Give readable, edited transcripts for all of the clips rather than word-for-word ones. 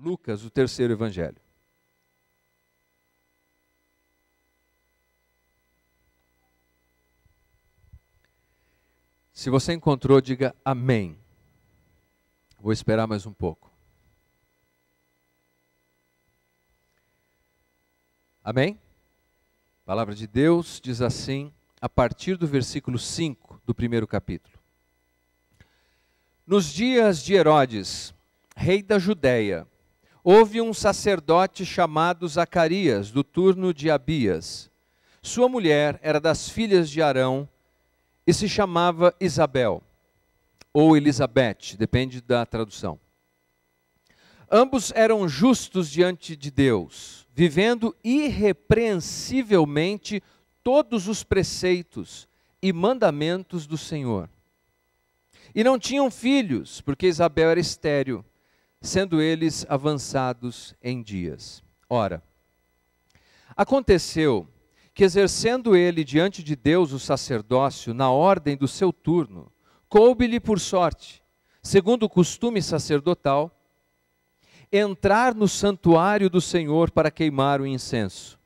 Lucas, o terceiro evangelho. Se você encontrou, diga amém. Vou esperar mais um pouco. Amém? A palavra de Deus diz assim, a partir do versículo 5 do primeiro capítulo. Nos dias de Herodes, rei da Judéia, houve um sacerdote chamado Zacarias, do turno de Abias. Sua mulher era das filhas de Arão e se chamava Isabel, ou Elizabeth, depende da tradução. Ambos eram justos diante de Deus, vivendo irrepreensivelmente todos os preceitos e mandamentos do Senhor. E não tinham filhos, porque Isabel era estéril, sendo eles avançados em dias. Ora, aconteceu que, exercendo ele diante de Deus o sacerdócio na ordem do seu turno, coube-lhe por sorte, segundo o costume sacerdotal, entrar no santuário do Senhor para queimar o incenso.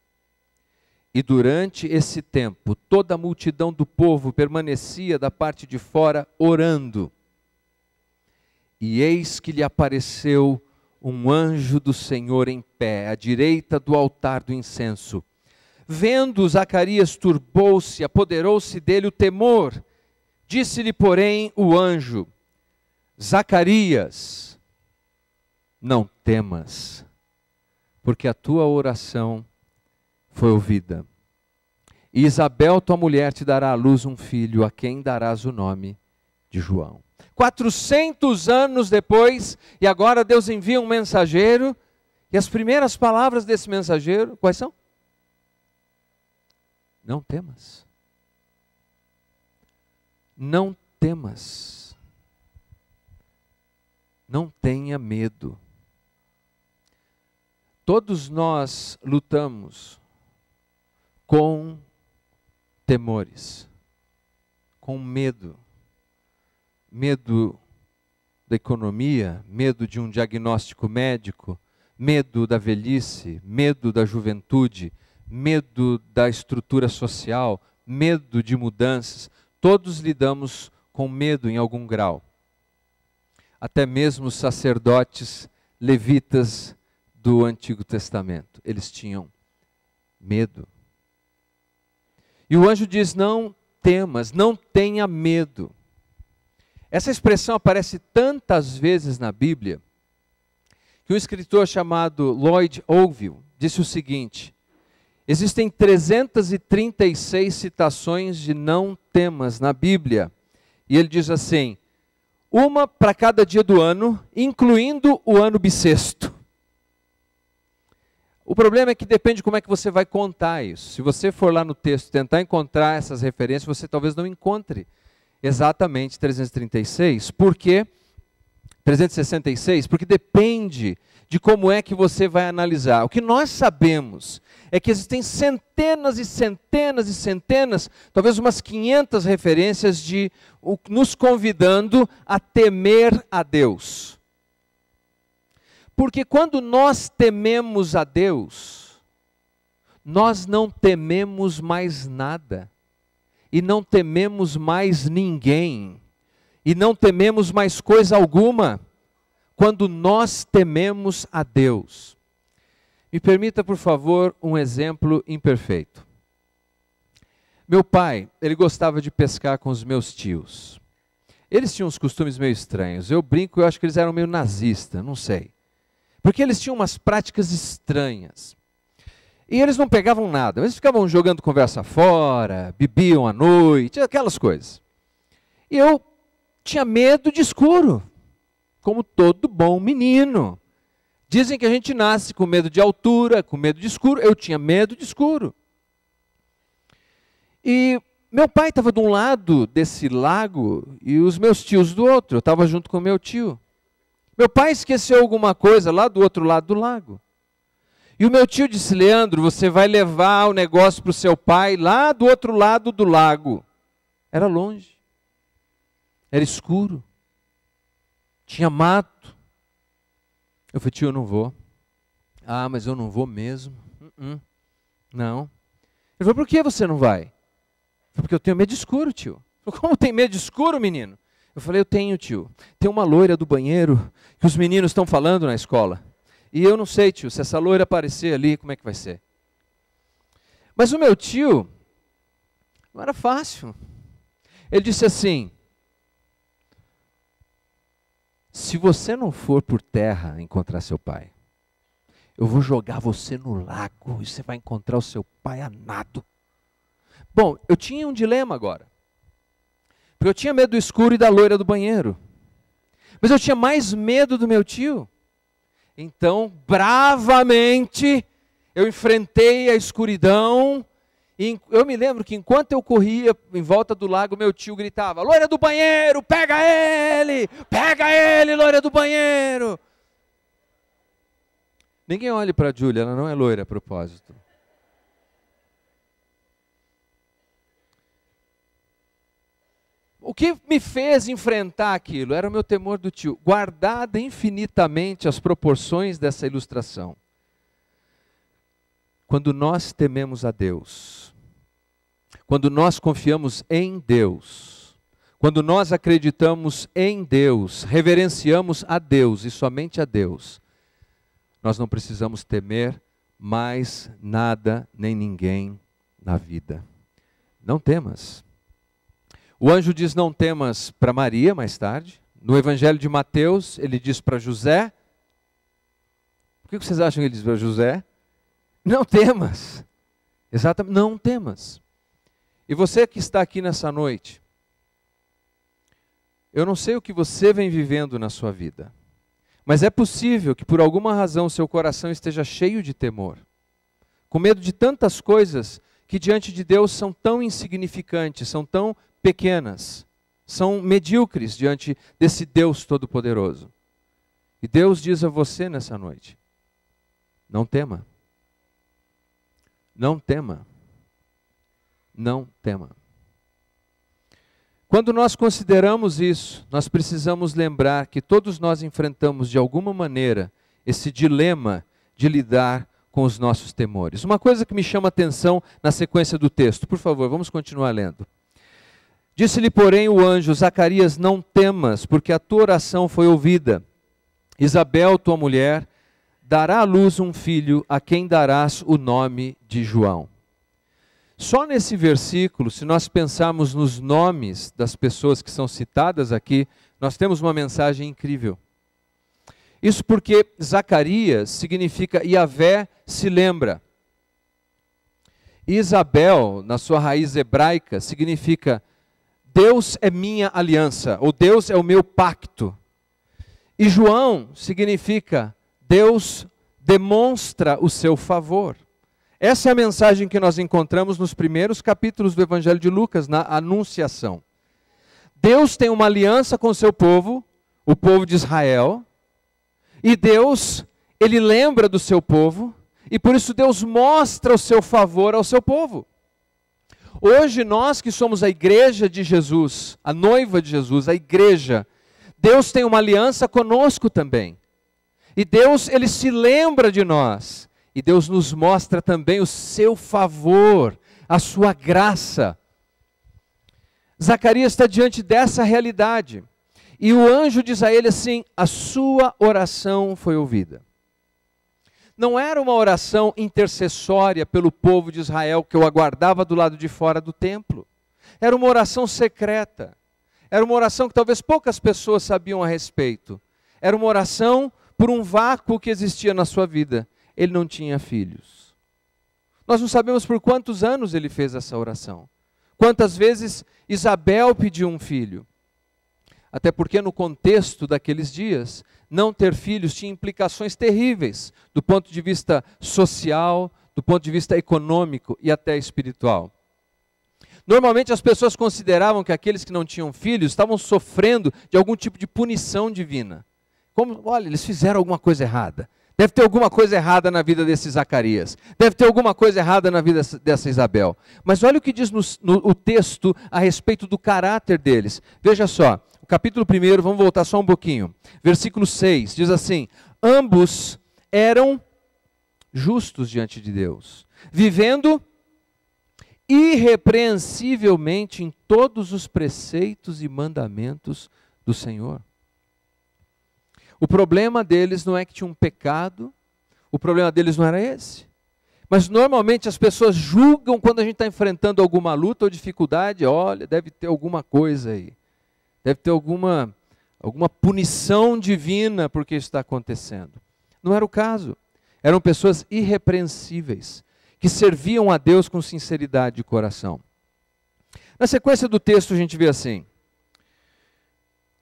E durante esse tempo, toda a multidão do povo permanecia da parte de fora orando. E eis que lhe apareceu um anjo do Senhor em pé, à direita do altar do incenso. Vendo Zacarias, turbou-se, apoderou-se dele o temor. Disse-lhe, porém, o anjo: Zacarias, não temas, porque a tua oração foi ouvida. E Isabel, tua mulher, te dará à luz um filho, a quem darás o nome de João. 400 anos depois, e agora Deus envia um mensageiro, e as primeiras palavras desse mensageiro, quais são? Não temas. Não temas. Não tenha medo. Todos nós lutamos com temores, com medo. Medo da economia, medo de um diagnóstico médico, medo da velhice, medo da juventude, medo da estrutura social, medo de mudanças. Todos lidamos com medo em algum grau. Até mesmo os sacerdotes levitas do Antigo Testamento, eles tinham medo. E o anjo diz: não temas, não tenha medo. Essa expressão aparece tantas vezes na Bíblia, que um escritor chamado Lloyd Ogilvie disse o seguinte: existem 336 citações de não temas na Bíblia. E ele diz assim, uma para cada dia do ano, incluindo o ano bissexto. O problema é que depende de como é que você vai contar isso. Se você for lá no texto tentar encontrar essas referências, você talvez não encontre exatamente 336. Por quê? 366? Porque depende de como é que você vai analisar. O que nós sabemos é que existem centenas e centenas e centenas, talvez umas 500 referências nos convidando a temer a Deus. Porque quando nós tememos a Deus, nós não tememos mais nada, e não tememos mais ninguém, e não tememos mais coisa alguma, quando nós tememos a Deus. Me permita, por favor, um exemplo imperfeito. Meu pai, ele gostava de pescar com os meus tios. Eles tinham uns costumes meio estranhos. Eu brinco, eu acho que eles eram meio nazistas, não sei. Porque eles tinham umas práticas estranhas. E eles não pegavam nada. Eles ficavam jogando conversa fora, bebiam à noite, aquelas coisas. E eu tinha medo de escuro, como todo bom menino. Dizem que a gente nasce com medo de altura, com medo de escuro. Eu tinha medo de escuro. E meu pai estava de um lado desse lago e os meus tios do outro. Eu estava junto com meu tio. Meu pai esqueceu alguma coisa lá do outro lado do lago. E o meu tio disse: Leandro, você vai levar o negócio para o seu pai lá do outro lado do lago. Era longe. Era escuro. Tinha mato. Eu falei, tio, eu não vou. Ah, mas eu não vou mesmo. Não. Ele falou, por que você não vai? Eu falei, porque eu tenho medo de escuro, tio. Eu falei, como tem medo de escuro, menino? Eu falei, eu tenho, tio. Tem uma loira do banheiro que os meninos estão falando na escola. E eu não sei, tio, se essa loira aparecer ali, como é que vai ser? Mas o meu tio, não era fácil. Ele disse assim, se você não for por terra encontrar seu pai, eu vou jogar você no lago e você vai encontrar o seu pai a nado. Bom, eu tinha um dilema agora. Porque eu tinha medo do escuro e da loira do banheiro. Mas eu tinha mais medo do meu tio. Então, bravamente, eu enfrentei a escuridão. E eu me lembro que enquanto eu corria em volta do lago, meu tio gritava, loira do banheiro, pega ele! Pega ele, loira do banheiro! Ninguém olhe para a Júlia, ela não é loira a propósito. O que me fez enfrentar aquilo era o meu temor do tio, guardada infinitamente as proporções dessa ilustração. Quando nós tememos a Deus, quando nós confiamos em Deus, quando nós acreditamos em Deus, reverenciamos a Deus e somente a Deus, nós não precisamos temer mais nada nem ninguém na vida. Não temas. O anjo diz não temas para Maria mais tarde. No Evangelho de Mateus, ele diz para José. O que vocês acham que ele diz para José? Não temas. Exatamente, não temas. E você que está aqui nessa noite, eu não sei o que você vem vivendo na sua vida, mas é possível que por alguma razão seu coração esteja cheio de temor, com medo de tantas coisas que diante de Deus são tão insignificantes, são tão pequenas, são medíocres diante desse Deus Todo-Poderoso. E Deus diz a você nessa noite, não tema, não tema, não tema. Quando nós consideramos isso, nós precisamos lembrar que todos nós enfrentamos de alguma maneira esse dilema de lidar com os nossos temores. Uma coisa que me chama a atenção na sequência do texto, por favor, vamos continuar lendo. Disse-lhe, porém, o anjo, Zacarias, não temas, porque a tua oração foi ouvida. Isabel, tua mulher, dará à luz um filho, a quem darás o nome de João. Só nesse versículo, se nós pensarmos nos nomes das pessoas que são citadas aqui, nós temos uma mensagem incrível. Isso porque Zacarias significa Yahvé se lembra. E Isabel, na sua raiz hebraica, significa Deus é minha aliança, ou Deus é o meu pacto. E João significa Deus demonstra o seu favor. Essa é a mensagem que nós encontramos nos primeiros capítulos do Evangelho de Lucas, na Anunciação. Deus tem uma aliança com o seu povo, o povo de Israel, e Deus, ele lembra do seu povo, e por isso Deus mostra o seu favor ao seu povo. Hoje nós que somos a igreja de Jesus, a noiva de Jesus, a igreja, Deus tem uma aliança conosco também. E Deus, ele se lembra de nós. E Deus nos mostra também o seu favor, a sua graça. Zacarias está diante dessa realidade. E o anjo diz a ele assim, a sua oração foi ouvida. Não era uma oração intercessória pelo povo de Israel que eu aguardava do lado de fora do templo. Era uma oração secreta. Era uma oração que talvez poucas pessoas sabiam a respeito. Era uma oração por um vácuo que existia na sua vida. Ele não tinha filhos. Nós não sabemos por quantos anos ele fez essa oração. Quantas vezes Isabel pediu um filho. Até porque no contexto daqueles dias, não ter filhos tinha implicações terríveis, do ponto de vista social, do ponto de vista econômico e até espiritual. Normalmente as pessoas consideravam que aqueles que não tinham filhos estavam sofrendo de algum tipo de punição divina. Como, olha, eles fizeram alguma coisa errada. Deve ter alguma coisa errada na vida desse Zacarias. Deve ter alguma coisa errada na vida dessa Isabel. Mas olha o que diz o texto a respeito do caráter deles. Veja só, o capítulo 1, vamos voltar só um pouquinho. Versículo 6, diz assim, Ambos eram justos diante de Deus, vivendo irrepreensivelmente em todos os preceitos e mandamentos do Senhor. O problema deles não é que tinha um pecado, o problema deles não era esse. Mas normalmente as pessoas julgam quando a gente está enfrentando alguma luta ou dificuldade, olha, deve ter alguma coisa aí, deve ter alguma punição divina porque isso está acontecendo. Não era o caso. Eram pessoas irrepreensíveis, que serviam a Deus com sinceridade de coração. Na sequência do texto a gente vê assim: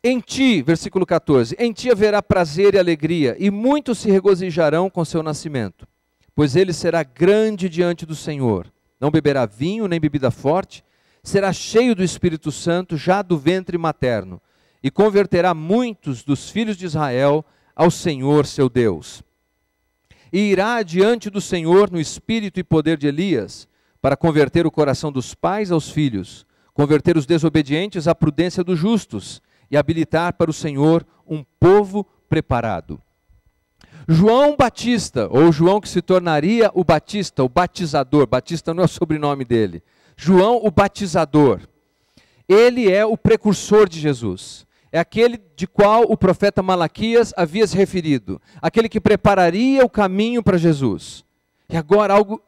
em ti, versículo 14, em ti haverá prazer e alegria, e muitos se regozijarão com seu nascimento, pois ele será grande diante do Senhor, não beberá vinho nem bebida forte, será cheio do Espírito Santo já do ventre materno, e converterá muitos dos filhos de Israel ao Senhor seu Deus. E irá diante do Senhor no espírito e poder de Elias, para converter o coração dos pais aos filhos, converter os desobedientes à prudência dos justos, e habilitar para o Senhor um povo preparado. João Batista, ou João que se tornaria o Batista, o batizador, Batista não é o sobrenome dele, João o batizador, ele é o precursor de Jesus. É aquele de qual o profeta Malaquias havia se referido, aquele que prepararia o caminho para Jesus. E agora algo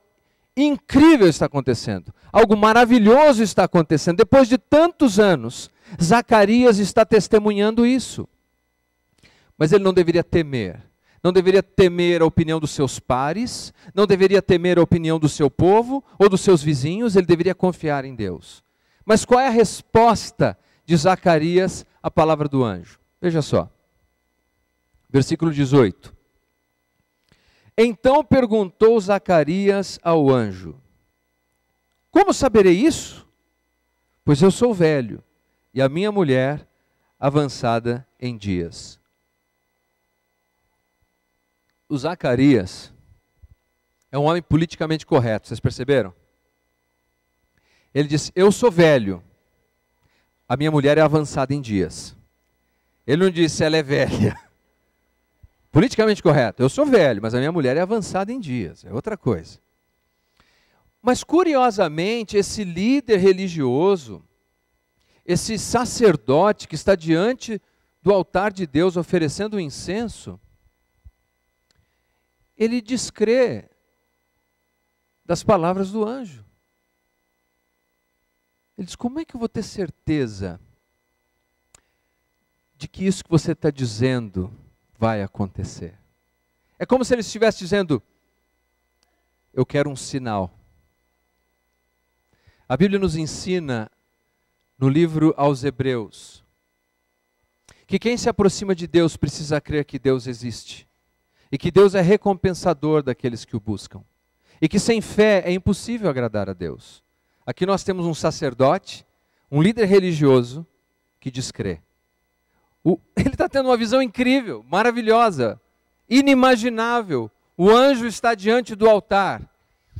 incrível está acontecendo, algo maravilhoso está acontecendo. Depois de tantos anos, Zacarias está testemunhando isso. Mas ele não deveria temer. Não deveria temer a opinião dos seus pares, não deveria temer a opinião do seu povo ou dos seus vizinhos, ele deveria confiar em Deus. Mas qual é a resposta de Zacarias à palavra do anjo? Veja só, versículo 18. Então perguntou Zacarias ao anjo: como saberei isso? Pois eu sou velho, e a minha mulher avançada em dias. O Zacarias é um homem politicamente correto, vocês perceberam? Ele disse: eu sou velho, a minha mulher é avançada em dias. Ele não disse ela é velha. Politicamente correto, eu sou velho, mas a minha mulher é avançada em dias, é outra coisa. Mas curiosamente, esse líder religioso, esse sacerdote que está diante do altar de Deus oferecendo o incenso, ele descrê das palavras do anjo. Ele diz: como é que eu vou ter certeza de que isso que você está dizendo vai acontecer? É como se ele estivesse dizendo: eu quero um sinal. A Bíblia nos ensina, no livro aos Hebreus, que quem se aproxima de Deus precisa crer que Deus existe, e que Deus é recompensador daqueles que o buscam, e que sem fé é impossível agradar a Deus. Aqui nós temos um sacerdote, um líder religioso, que diz crer. Ele está tendo uma visão incrível, maravilhosa, inimaginável. O anjo está diante do altar,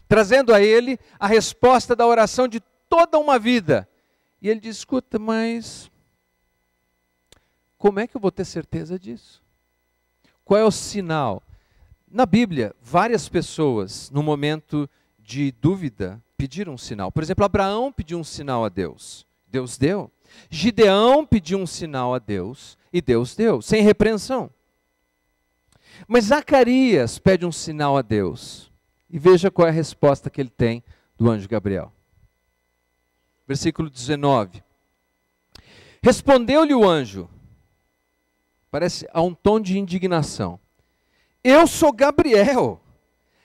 trazendo a ele a resposta da oração de toda uma vida. E ele diz: escuta, mas como é que eu vou ter certeza disso? Qual é o sinal? Na Bíblia, várias pessoas, no momento de dúvida, pediram um sinal. Por exemplo, Abraão pediu um sinal a Deus. Deus deu. Gideão pediu um sinal a Deus e Deus deu, sem repreensão. Mas Zacarias pede um sinal a Deus. E veja qual é a resposta que ele tem do anjo Gabriel. Versículo 19. Respondeu-lhe o anjo, parece a um tom de indignação: eu sou Gabriel,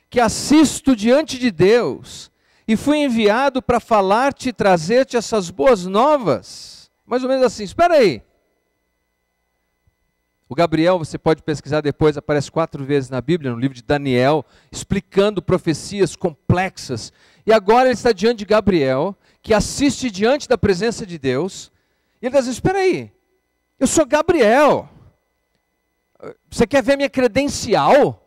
que assisto diante de Deus, e fui enviado para falar-te e trazer-te essas boas novas. Mais ou menos assim, espera aí. O Gabriel, você pode pesquisar depois, aparece 4 vezes na Bíblia, no livro de Daniel, explicando profecias complexas. E agora ele está diante de Gabriel, que assiste diante da presença de Deus, e ele diz: espera aí, eu sou Gabriel. Você quer ver minha credencial?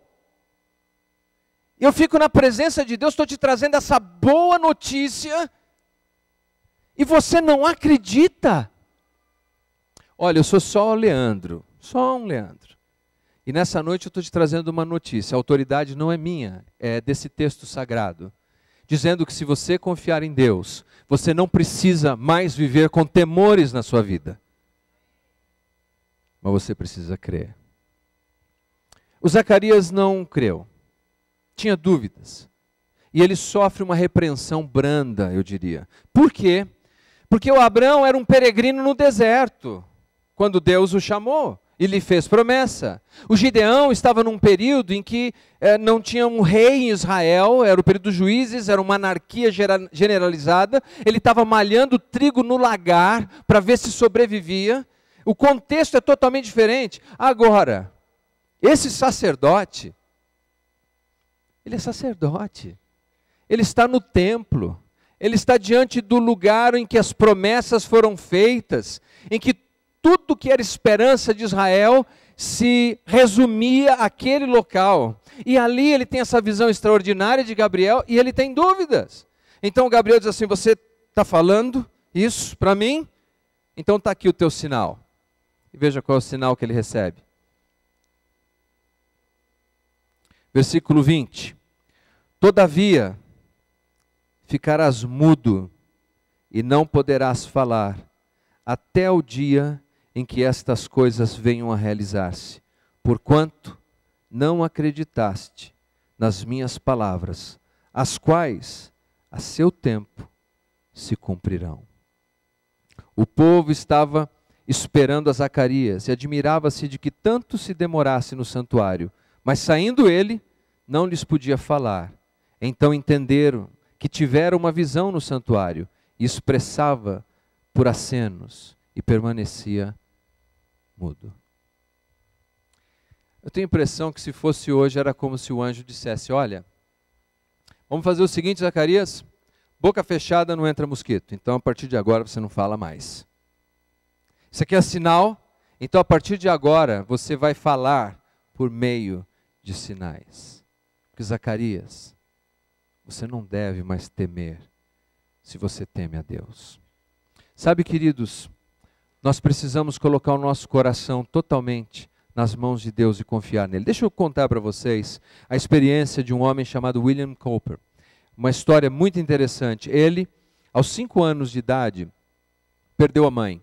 Eu fico na presença de Deus, estou te trazendo essa boa notícia, e você não acredita? Olha, eu sou só o Leandro, só um Leandro. E nessa noite eu estou te trazendo uma notícia. A autoridade não é minha, é desse texto sagrado. Dizendo que se você confiar em Deus, você não precisa mais viver com temores na sua vida. Mas você precisa crer. O Zacarias não creu. Tinha dúvidas. E ele sofre uma repreensão branda, eu diria. Por quê? Porque o Abrão era um peregrino no deserto, quando Deus o chamou e lhe fez promessa. O Gideão estava num período em que não tinha um rei em Israel, era o período dos juízes, era uma anarquia generalizada. Ele estava malhando trigo no lagar para ver se sobrevivia. O contexto é totalmente diferente. Agora, esse sacerdote, ele é sacerdote. Ele está no templo. Ele está diante do lugar em que as promessas foram feitas, em que tudo que era esperança de Israel se resumia àquele local. E ali ele tem essa visão extraordinária de Gabriel e ele tem dúvidas. Então Gabriel diz assim: você está falando isso para mim? Então está aqui o teu sinal. E veja qual é o sinal que ele recebe. Versículo 20. Todavia, ficarás mudo e não poderás falar, até o dia em que estas coisas venham a realizar-se, porquanto não acreditaste nas minhas palavras, as quais, a seu tempo, se cumprirão. O povo estava esperando a Zacarias e admirava-se de que tanto se demorasse no santuário, mas saindo ele, não lhes podia falar. Então entenderam que tivera uma visão no santuário e expressava por acenos e permanecia mudo. Eu tenho a impressão que se fosse hoje era como se o anjo dissesse: olha, vamos fazer o seguinte, Zacarias, boca fechada não entra mosquito, então a partir de agora você não fala mais. Isso aqui é sinal, então a partir de agora você vai falar por meio de sinais. Porque Zacarias, você não deve mais temer se você teme a Deus. Sabe, queridos, nós precisamos colocar o nosso coração totalmente nas mãos de Deus e confiar nele. Deixa eu contar para vocês a experiência de um homem chamado William Cowper. Uma história muito interessante. Ele, aos 5 anos de idade, perdeu a mãe.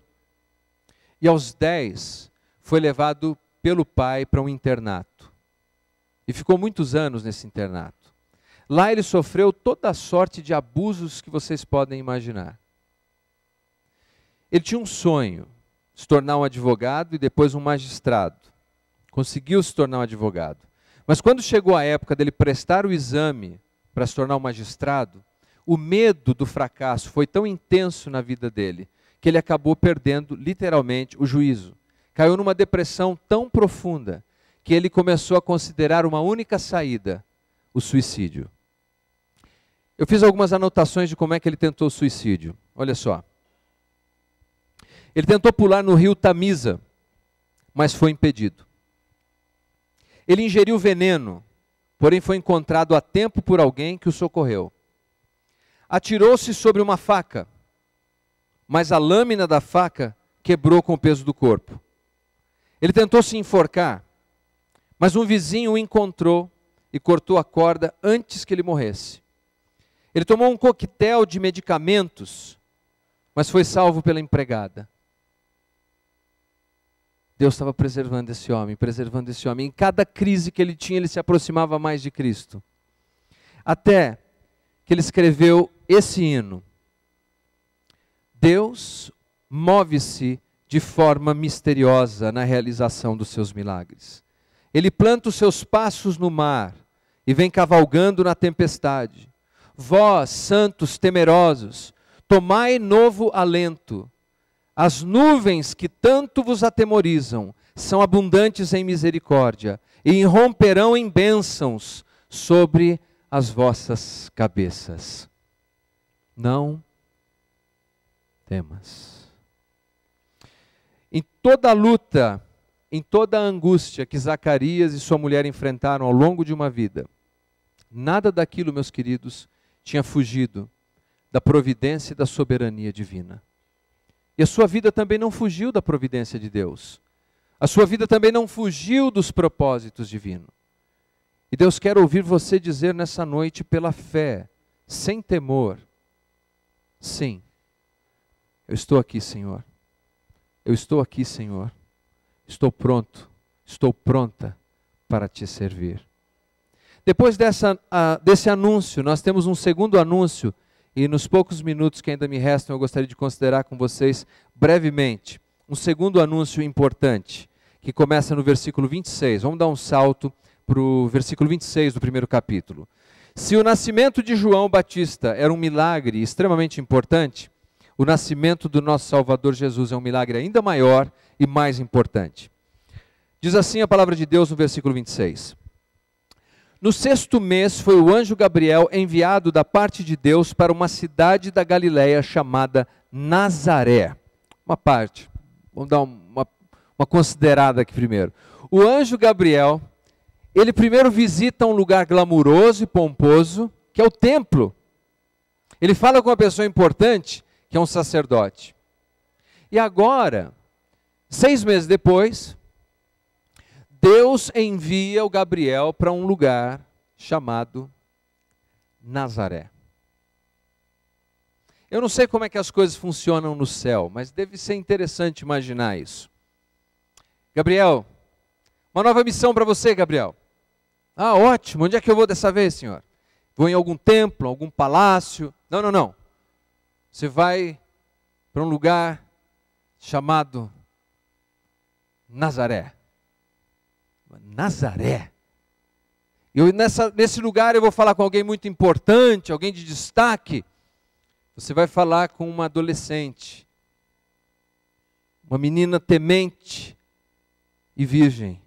E aos 10, foi levado pelo pai para um internato. E ficou muitos anos nesse internato. Lá ele sofreu toda a sorte de abusos que vocês podem imaginar. Ele tinha um sonho, se tornar um advogado e depois um magistrado. Conseguiu se tornar um advogado. Mas quando chegou a época dele prestar o exame para se tornar um magistrado, o medo do fracasso foi tão intenso na vida dele, que ele acabou perdendo literalmente o juízo. Caiu numa depressão tão profunda, que ele começou a considerar uma única saída: o suicídio. Eu fiz algumas anotações de como é que ele tentou o suicídio. Olha só. Ele tentou pular no rio Tamisa, mas foi impedido. Ele ingeriu veneno, porém foi encontrado a tempo por alguém que o socorreu. Atirou-se sobre uma faca, mas a lâmina da faca quebrou com o peso do corpo. Ele tentou se enforcar, mas um vizinho o encontrou e cortou a corda antes que ele morresse. Ele tomou um coquetel de medicamentos, mas foi salvo pela empregada. Deus estava preservando esse homem, preservando esse homem. Em cada crise que ele tinha, ele se aproximava mais de Cristo. Até que ele escreveu esse hino: Deus move-se de forma misteriosa na realização dos seus milagres. Ele planta os seus passos no mar e vem cavalgando na tempestade. Vós, santos temerosos, tomai novo alento. As nuvens que tanto vos atemorizam são abundantes em misericórdia e irromperão em bênçãos sobre as vossas cabeças. Não temas. Em toda a luta, em toda a angústia que Zacarias e sua mulher enfrentaram ao longo de uma vida, nada daquilo, meus queridos, tinha fugido da providência e da soberania divina. E a sua vida também não fugiu da providência de Deus. A sua vida também não fugiu dos propósitos divinos. E Deus quer ouvir você dizer nessa noite pela fé, sem temor, sim, eu estou aqui, Senhor. Eu estou aqui, Senhor. Estou pronto, estou pronta para te servir. Depois desse anúncio, nós temos um segundo anúncio, e nos poucos minutos que ainda me restam, eu gostaria de considerar com vocês brevemente um segundo anúncio importante, que começa no versículo 26. Vamos dar um salto para o versículo 26 do primeiro capítulo. Se o nascimento de João Batista era um milagre extremamente importante, o nascimento do nosso Salvador Jesus é um milagre ainda maior e mais importante. Diz assim a palavra de Deus no versículo 26. No 6º mês foi o anjo Gabriel enviado da parte de Deus para uma cidade da Galileia chamada Nazaré. Uma parte, vamos dar uma considerada aqui primeiro. O anjo Gabriel, ele primeiro visita um lugar glamuroso e pomposo, que é o templo. Ele fala com uma pessoa importante, que é um sacerdote. E agora, 6 meses depois, Deus envia o Gabriel para um lugar chamado Nazaré. Eu não sei como é que as coisas funcionam no céu, mas deve ser interessante imaginar isso. Gabriel, uma nova missão para você, Gabriel. Ah, ótimo, onde é que eu vou dessa vez, Senhor? Vou em algum templo, algum palácio? Não. Você vai para um lugar chamado Nazaré. Nazaré. Nesse lugar eu vou falar com alguém muito importante, alguém de destaque. Você vai falar com uma adolescente, uma menina temente e virgem.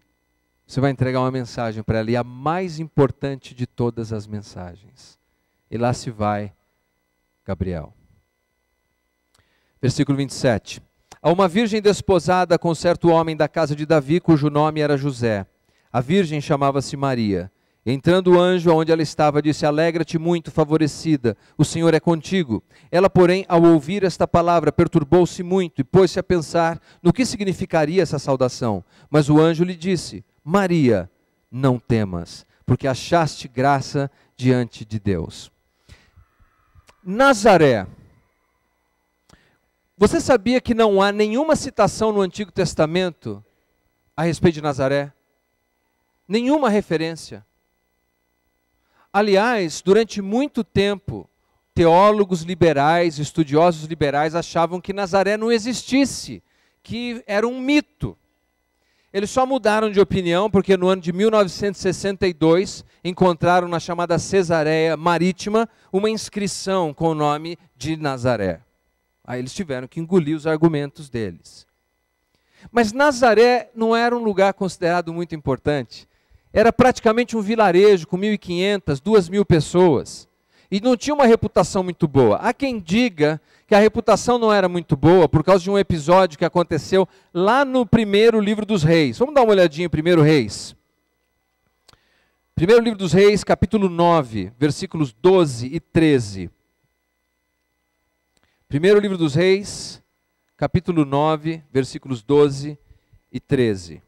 Você vai entregar uma mensagem para ela, e a mais importante de todas as mensagens. E lá se vai Gabriel. Versículo 27. A uma virgem desposada com certo homem da casa de Davi, cujo nome era José. A virgem chamava-se Maria. Entrando o anjo aonde ela estava, disse: Alegra-te muito, favorecida, o Senhor é contigo. Ela, porém, ao ouvir esta palavra, perturbou-se muito e pôs-se a pensar no que significaria essa saudação. Mas o anjo lhe disse: Maria, não temas, porque achaste graça diante de Deus. Nazaré. Você sabia que não há nenhuma citação no Antigo Testamento a respeito de Nazaré? Nenhuma referência. Aliás, durante muito tempo, teólogos liberais, estudiosos liberais achavam que Nazaré não existisse, que era um mito. Eles só mudaram de opinião porque no ano de 1962 encontraram na chamada Cesareia Marítima uma inscrição com o nome de Nazaré. Aí eles tiveram que engolir os argumentos deles. Mas Nazaré não era um lugar considerado muito importante. Era praticamente um vilarejo com 1.500, 2.000 pessoas. E não tinha uma reputação muito boa. Há quem diga que a reputação não era muito boa por causa de um episódio que aconteceu lá no primeiro livro dos Reis. Vamos dar uma olhadinha em 1 Reis. Primeiro livro dos Reis, capítulo 9, versículos 12 e 13. Primeiro livro dos Reis, capítulo 9, versículos 12 e 13.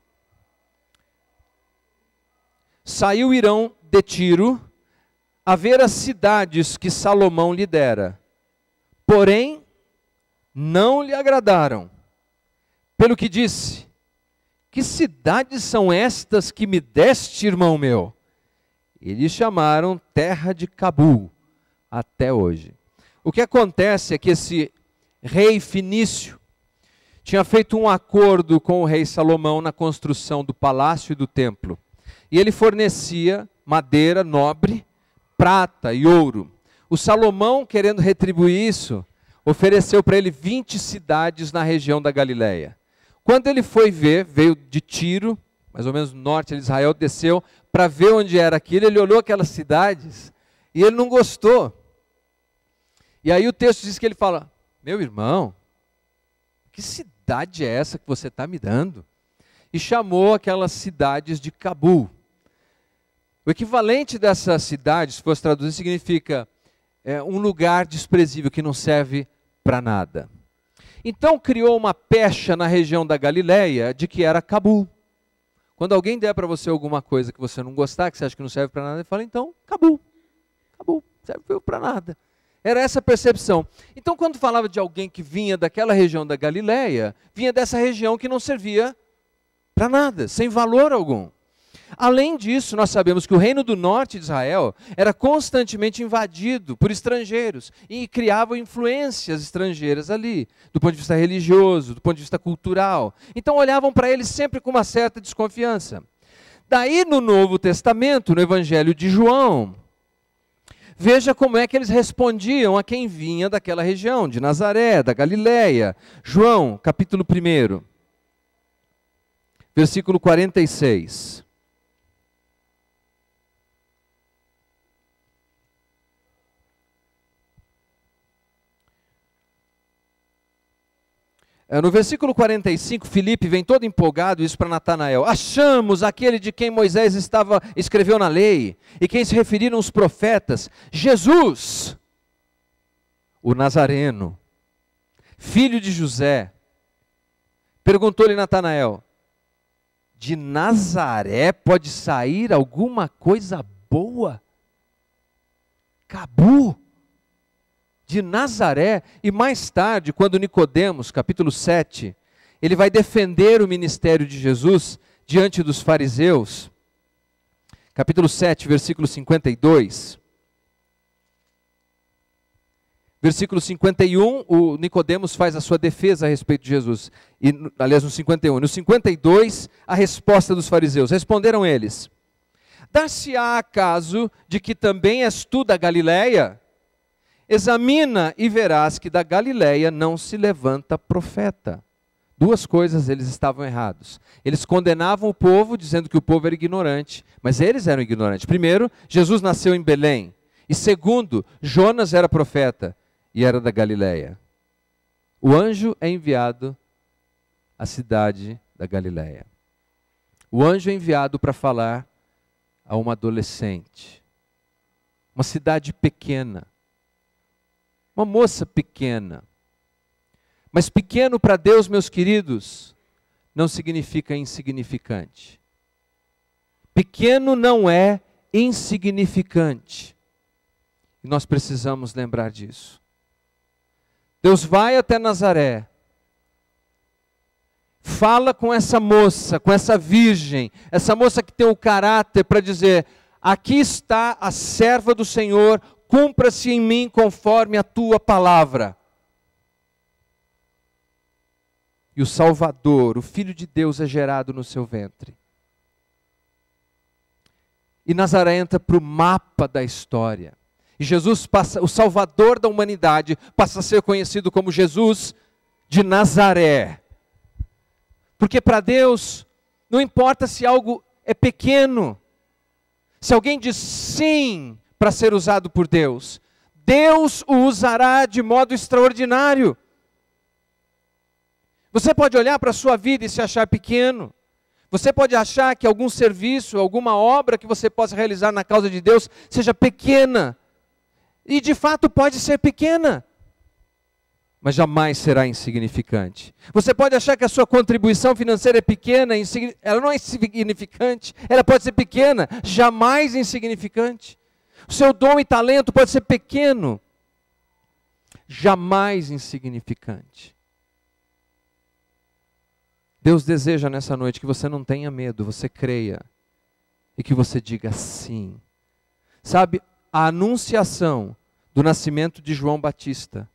Saiu Irão de Tiro a ver as cidades que Salomão lhe dera, porém não lhe agradaram. Pelo que disse: que cidades são estas que me deste, irmão meu? E lhe chamaram terra de Cabul até hoje. O que acontece é que esse rei fenício tinha feito um acordo com o rei Salomão na construção do palácio e do templo. E ele fornecia madeira nobre, prata e ouro. O Salomão, querendo retribuir isso, ofereceu para ele 20 cidades na região da Galileia. Quando ele foi ver, veio de Tiro, mais ou menos no norte de Israel, desceu para ver onde era aquilo, ele olhou aquelas cidades e ele não gostou. E aí o texto diz que ele fala: meu irmão, que cidade é essa que você está me dando? E chamou aquelas cidades de Cabul. O equivalente dessa cidade, se fosse traduzir, significa um lugar desprezível que não serve para nada. Então criou uma pecha na região da Galileia de que era Cabul. Quando alguém der para você alguma coisa que você não gostar, que você acha que não serve para nada, ele fala, então, Cabul, não serve para nada. Era essa a percepção. Então, quando falava de alguém que vinha daquela região da Galileia, vinha dessa região que não servia para nada, sem valor algum. Além disso, nós sabemos que o reino do norte de Israel era constantemente invadido por estrangeiros e criavam influências estrangeiras ali, do ponto de vista religioso, do ponto de vista cultural. Então olhavam para eles sempre com uma certa desconfiança. Daí no Novo Testamento, no Evangelho de João, veja como é que eles respondiam a quem vinha daquela região, de Nazaré, da Galileia. João, capítulo 1, versículo 46. No versículo 45, Filipe vem todo empolgado, isso para Natanael. Achamos aquele de quem Moisés escreveu na lei, e quem se referiram os profetas, Jesus, o Nazareno, filho de José. Perguntou-lhe Natanael, de Nazaré pode sair alguma coisa boa? Cabu! De Nazaré, e mais tarde, quando Nicodemos, capítulo 7, ele vai defender o ministério de Jesus diante dos fariseus, capítulo 7, versículo 52. Versículo 51, o Nicodemos faz a sua defesa a respeito de Jesus. E, aliás, no 51. No 52, a resposta dos fariseus. Responderam eles, dar-se-á acaso de que também és tu da Galileia? Examina e verás que da Galileia não se levanta profeta. Duas coisas, eles estavam errados. Eles condenavam o povo, dizendo que o povo era ignorante, mas eles eram ignorantes. Primeiro, Jesus nasceu em Belém. E segundo, Jonas era profeta e era da Galileia. O anjo é enviado à cidade da Galileia. O anjo é enviado para falar a uma adolescente. Uma cidade pequena. Uma moça pequena. Mas pequeno para Deus, meus queridos, não significa insignificante. Pequeno não é insignificante. E nós precisamos lembrar disso. Deus vai até Nazaré, fala com essa moça, com essa virgem, essa moça que tem o caráter para dizer, aqui está a serva do Senhor, cumpra-se em mim conforme a tua palavra. E o Salvador, o Filho de Deus, é gerado no seu ventre. E Nazaré entra para o mapa da história. E Jesus passa, o Salvador da humanidade, passa a ser conhecido como Jesus de Nazaré. Porque para Deus, não importa se algo é pequeno. Se alguém diz sim para ser usado por Deus, Deus o usará de modo extraordinário. Você pode olhar para a sua vida e se achar pequeno. Você pode achar que algum serviço, alguma obra que você possa realizar na causa de Deus seja pequena. E de fato pode ser pequena, mas jamais será insignificante. Você pode achar que a sua contribuição financeira é pequena, ela não é insignificante, ela pode ser pequena, jamais insignificante. O seu dom e talento pode ser pequeno, jamais insignificante. Deus deseja nessa noite que você não tenha medo, você creia e que você diga sim. Sabe, a anunciação do nascimento de João Batista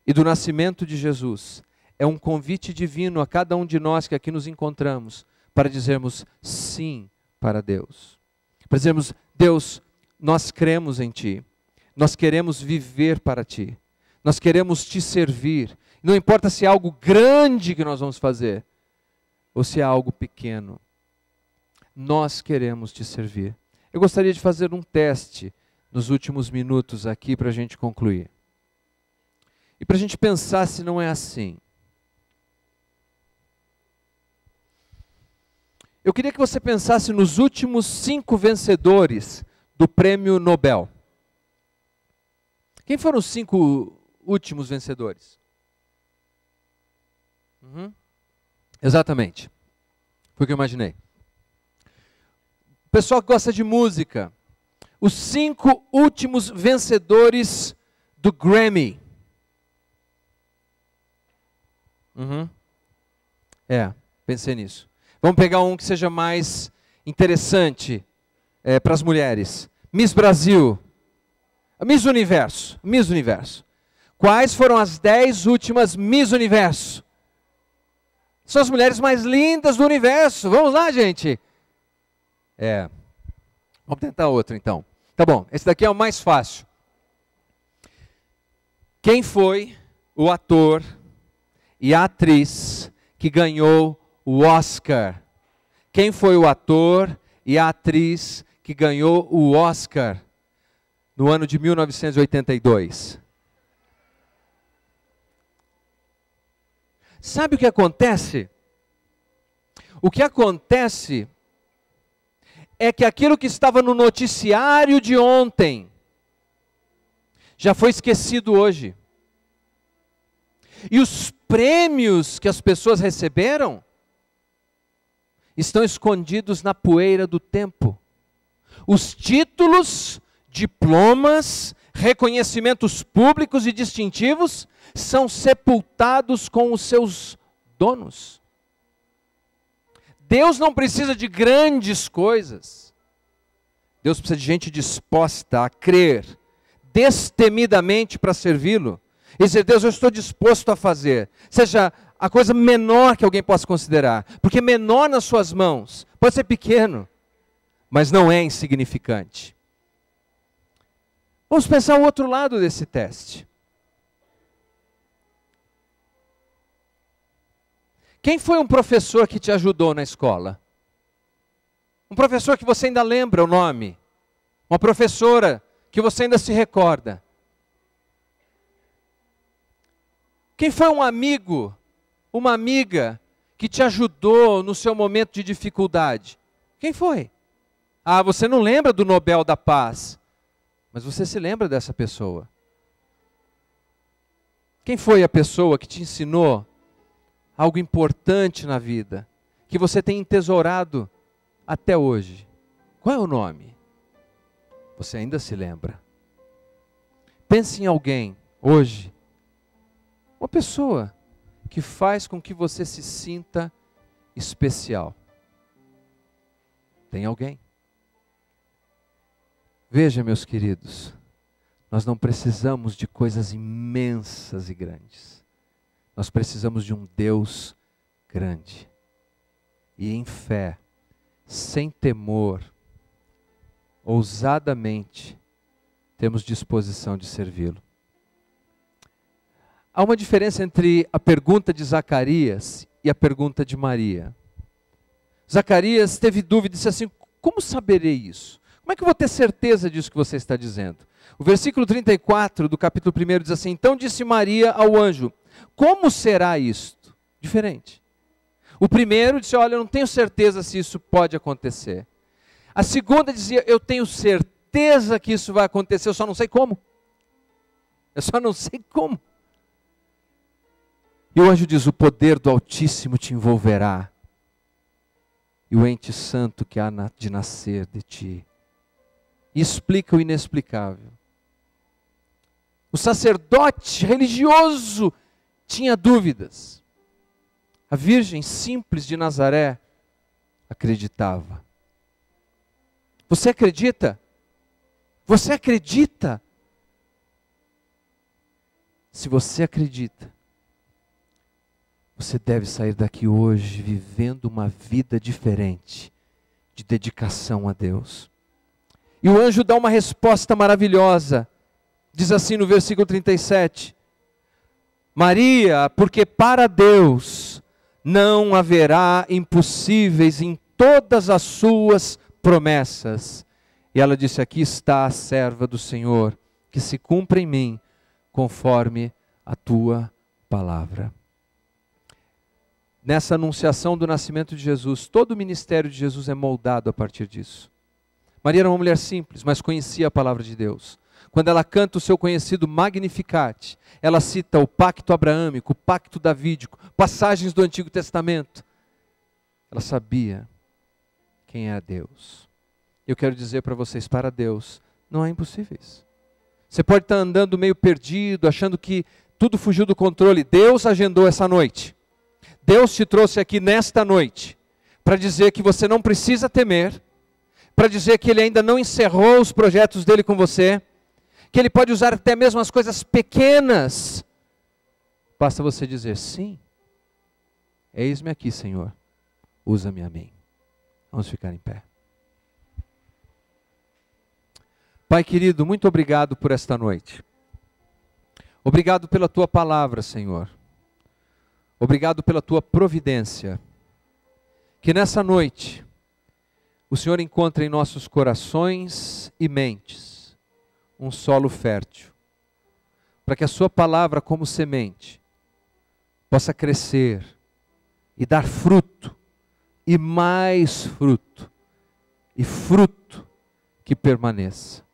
e do nascimento de Jesus é um convite divino a cada um de nós que aqui nos encontramos para dizermos sim para Deus. Para dizermos, Deus, nós cremos em Ti, nós queremos viver para Ti, nós queremos Te servir. Não importa se é algo grande que nós vamos fazer ou se é algo pequeno, nós queremos Te servir. Eu gostaria de fazer um teste nos últimos minutos aqui para a gente concluir. E para a gente pensar se não é assim. Eu queria que você pensasse nos últimos 5 vencedores do Prêmio Nobel. Quem foram os 5 últimos vencedores? Uhum. Exatamente. Foi o que eu imaginei. O pessoal que gosta de música. Os 5 últimos vencedores do Grammy. Uhum. Pensei nisso. Vamos pegar um que seja mais interessante para as mulheres. Miss Brasil. Miss Universo. Miss Universo. Quais foram as 10 últimas Miss Universo? São as mulheres mais lindas do universo. Vamos lá, gente. Vamos tentar outro, então. Tá bom, esse daqui é o mais fácil. Quem foi o ator e a atriz que ganhou o Oscar? Quem foi o ator e a atriz que ganhou o Oscar no ano de 1982? Sabe o que acontece? O que acontece é que aquilo que estava no noticiário de ontem já foi esquecido hoje. E os prêmios que as pessoas receberam estão escondidos na poeira do tempo. Os títulos, diplomas, reconhecimentos públicos e distintivos são sepultados com os seus donos. Deus não precisa de grandes coisas. Deus precisa de gente disposta a crer destemidamente para servi-lo. E dizer, Deus, eu estou disposto a fazer. Seja a coisa menor que alguém possa considerar. Porque menor nas suas mãos, pode ser pequeno, mas não é insignificante. Vamos pensar o outro lado desse teste. Quem foi um professor que te ajudou na escola? Um professor que você ainda lembra o nome? Uma professora que você ainda se recorda? Quem foi um amigo, uma amiga que te ajudou no seu momento de dificuldade? Quem foi? Ah, você não lembra do Nobel da Paz, mas você se lembra dessa pessoa. Quem foi a pessoa que te ensinou algo importante na vida, que você tem entesourado até hoje? Qual é o nome? Você ainda se lembra? Pense em alguém, hoje, uma pessoa que faz com que você se sinta especial. Tem alguém? Veja, meus queridos, nós não precisamos de coisas imensas e grandes. Nós precisamos de um Deus grande. E em fé, sem temor, ousadamente, temos disposição de servi-lo. Há uma diferença entre a pergunta de Zacarias e a pergunta de Maria. Zacarias teve dúvida e disse assim, como saberei isso? Como é que eu vou ter certeza disso que você está dizendo? O versículo 34 do capítulo 1 diz assim, então disse Maria ao anjo, como será isto? Diferente. O primeiro disse, olha, eu não tenho certeza se isso pode acontecer. A segunda dizia, eu tenho certeza que isso vai acontecer, eu só não sei como. Eu só não sei como. E o anjo diz, o poder do Altíssimo te envolverá. E o ente santo que há de nascer de ti. E explica o inexplicável. O sacerdote religioso tinha dúvidas. A virgem simples de Nazaré acreditava. Você acredita? Você acredita? Se você acredita, você deve sair daqui hoje vivendo uma vida diferente, de dedicação a Deus. E o anjo dá uma resposta maravilhosa. Diz assim no versículo 37. Maria, porque para Deus não haverá impossíveis em todas as suas promessas. E ela disse, aqui está a serva do Senhor, que se cumpra em mim, conforme a tua palavra. Nessa anunciação do nascimento de Jesus, todo o ministério de Jesus é moldado a partir disso. Maria era uma mulher simples, mas conhecia a palavra de Deus. Quando ela canta o seu conhecido Magnificat, ela cita o pacto abraâmico, o pacto davídico, passagens do Antigo Testamento. Ela sabia quem é Deus. Eu quero dizer para vocês, para Deus, não há impossíveis. Você pode estar andando meio perdido, achando que tudo fugiu do controle. Deus agendou essa noite. Deus te trouxe aqui nesta noite para dizer que você não precisa temer, para dizer que Ele ainda não encerrou os projetos dEle com você, que Ele pode usar até mesmo as coisas pequenas. Basta você dizer, sim, eis-me aqui, Senhor, usa-me a mim. Vamos ficar em pé. Pai querido, muito obrigado por esta noite. Obrigado pela Tua palavra, Senhor. Obrigado pela Tua providência. Que nessa noite, o Senhor encontre em nossos corações e mentes um solo fértil, para que a Sua palavra como semente possa crescer e dar fruto, e mais fruto, e fruto que permaneça.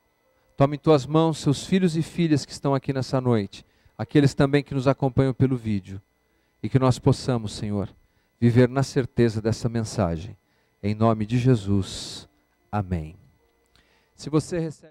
Tome em Tuas mãos seus filhos e filhas que estão aqui nessa noite, aqueles também que nos acompanham pelo vídeo, e que nós possamos, Senhor, viver na certeza dessa mensagem. Em nome de Jesus. Amém. Se você recebe